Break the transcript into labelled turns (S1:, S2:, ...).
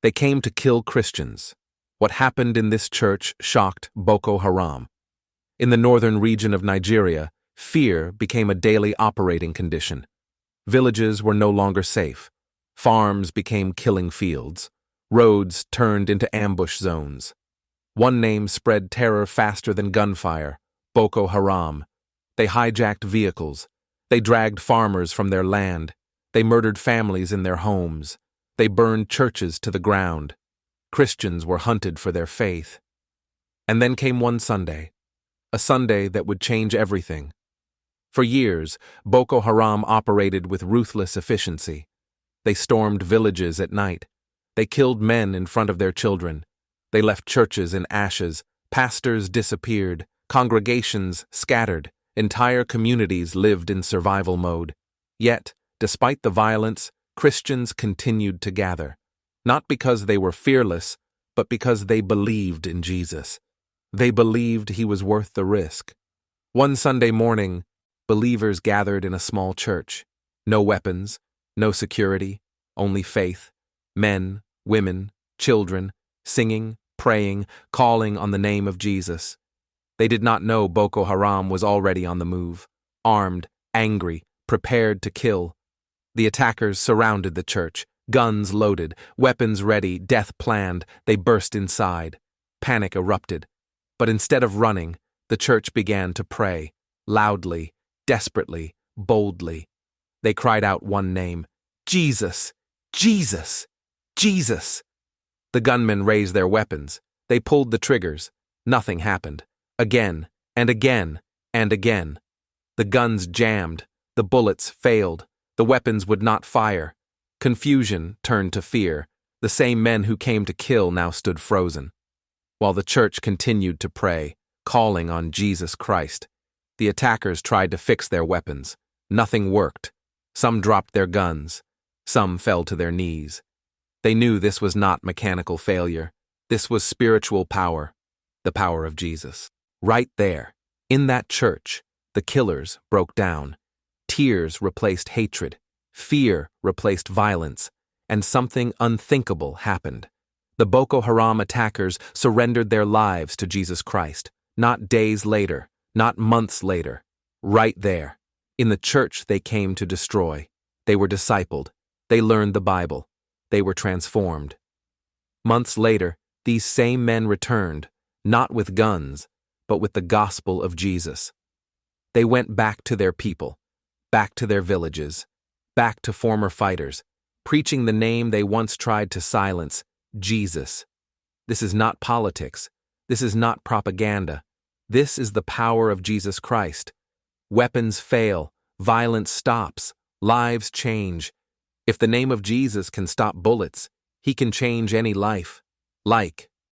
S1: They came to kill Christians. What happened in this church shocked Boko Haram. In the northern region of Nigeria, fear became a daily operating condition. Villages were no longer safe. Farms became killing fields. Roads turned into ambush zones. One name spread terror faster than gunfire: Boko Haram. They hijacked vehicles. They dragged farmers from their land. They murdered families in their homes. They burned churches to the ground. Christians were hunted for their faith. And then came one Sunday, a Sunday that would change everything. For years, Boko Haram operated with ruthless efficiency. They stormed villages at night. They killed men in front of their children. They left churches in ashes. Pastors disappeared. Congregations scattered. Entire communities lived in survival mode. Yet, despite the violence, Christians continued to gather. Not because they were fearless, but because they believed in Jesus. They believed he was worth the risk. One Sunday morning, believers gathered in a small church. No weapons, no security, only faith. Men, women, children, singing, praying, calling on the name of Jesus. They did not know Boko Haram was already on the move, armed, angry, prepared to kill. The attackers surrounded the church, guns loaded, weapons ready, death planned. They burst inside. Panic erupted. But instead of running, the church began to pray, loudly, desperately, boldly. They cried out one name: Jesus! Jesus! Jesus! The gunmen raised their weapons. They pulled the triggers. Nothing happened. Again, and again, and again. The guns jammed. The bullets failed. The weapons would not fire. Confusion turned to fear. The same men who came to kill now stood frozen. While the church continued to pray, calling on Jesus Christ, the attackers tried to fix their weapons. Nothing worked. Some dropped their guns. Some fell to their knees. They knew this was not mechanical failure. This was spiritual power, the power of Jesus. Right there, in that church, the killers broke down. Tears replaced hatred. Fear replaced violence. And something unthinkable happened. The Boko Haram attackers surrendered their lives to Jesus Christ. Not days later, not months later. Right there, in the church they came to destroy. They were discipled. They learned the Bible. They were transformed. Months later, these same men returned, not with guns, but with the gospel of Jesus. They went back to their people, back to their villages, back to former fighters, preaching the name they once tried to silence: Jesus. This is not politics. This is not propaganda. This is the power of Jesus Christ. Weapons fail. Violence stops. Lives change. If the name of Jesus can stop bullets, he can change any life. Like,